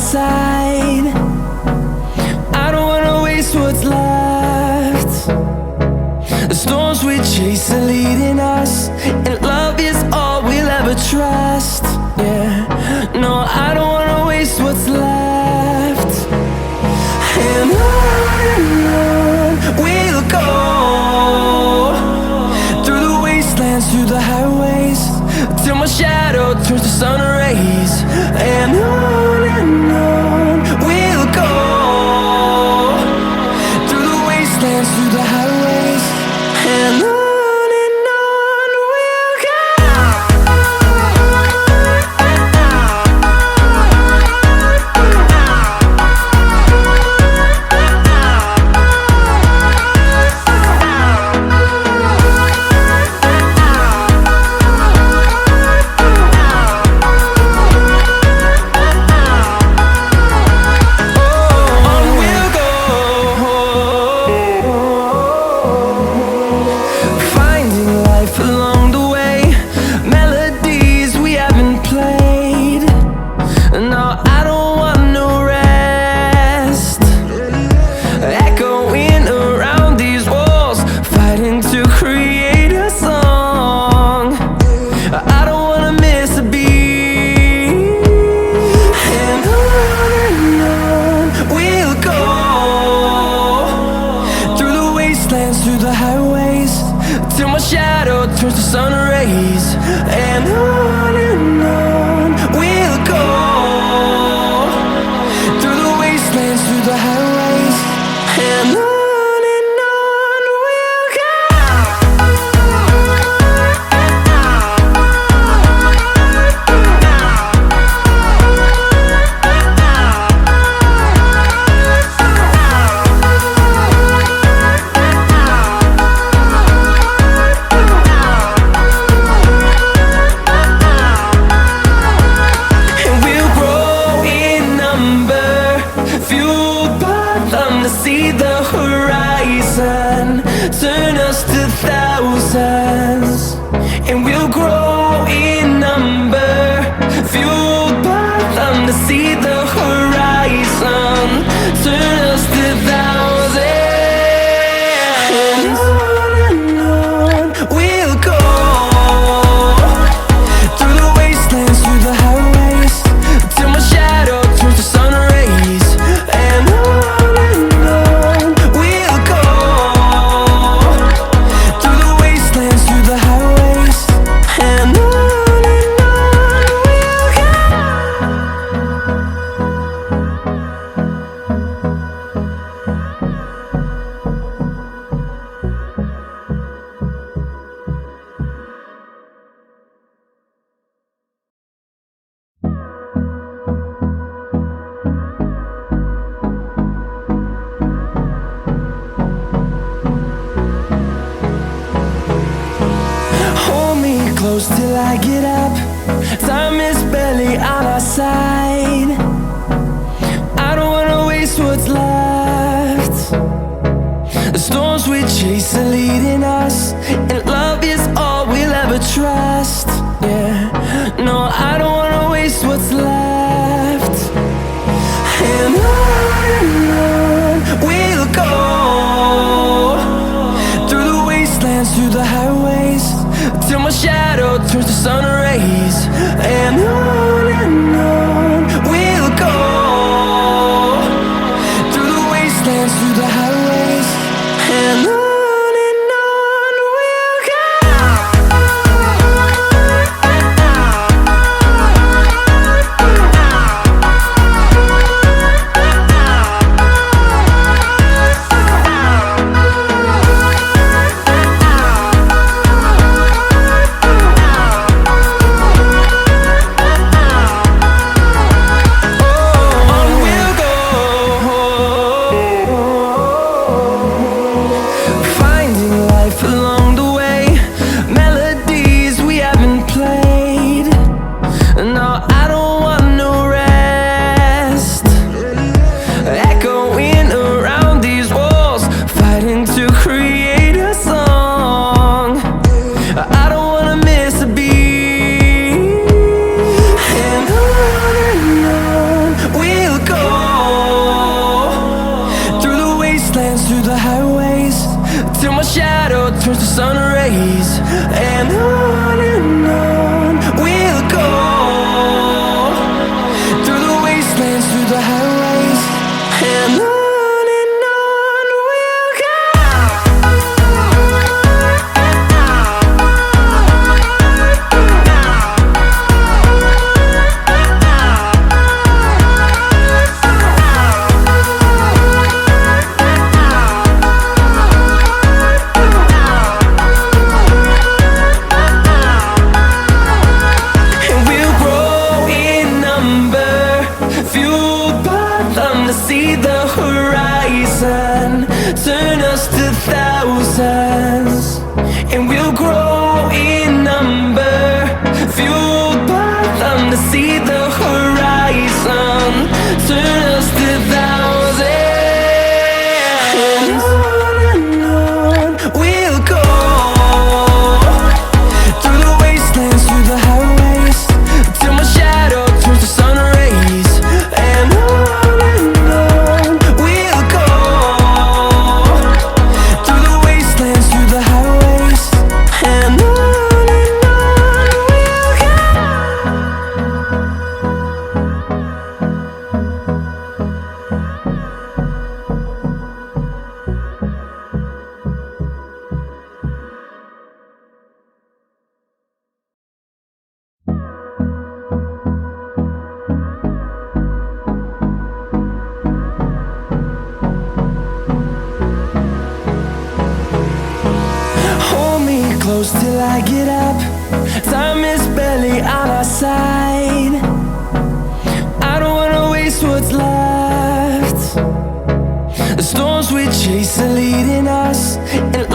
side. I don't wanna waste what's left. The storms we chase are leading us, and love is all we'll ever trust. Yeah, no, I don't wanna waste what's left. And on we'll go, through the wastelands, through the highways, till my shadow turns to sun rays. And on we'll go, through the wastelands, through the highways, and on we'll go. Through the highways, till my shadow turns to sun rays. And on we'll go, through the wastelands, through the highways, and on we'll go. See the horizon turn us to thousands, and we'll grow in number, fueled by them. To see the horizon turn us to thousands, and on we'll go, through the wastelands, through the highways, till my shadow turns to sun rays. And close till I get up. Time is barely on our side. I don't wanna waste what's left. The storms we chase are leading us, and love is all we'll ever trust. Yeah, no, I don't wanna waste what's left. And on we'll go, through the wastelands, through the highways, till my shadow turns to sun rays. And on we'll go, through the wastelands, through the highways, and on them to see the horizon. Turn us to thousands, and we'll grow in number. Fueled by them to see the horizon. Turn us to thousands, and on we'll go. Through the wastelands, through the highways, till my shadow turns to sun rays. And on we'll go. Through the wastelands, through the highways, and on we'll go. Hold me close till I get up. Time is barely on our side. I don't wanna waste what's left. The storms we chase are leading us, and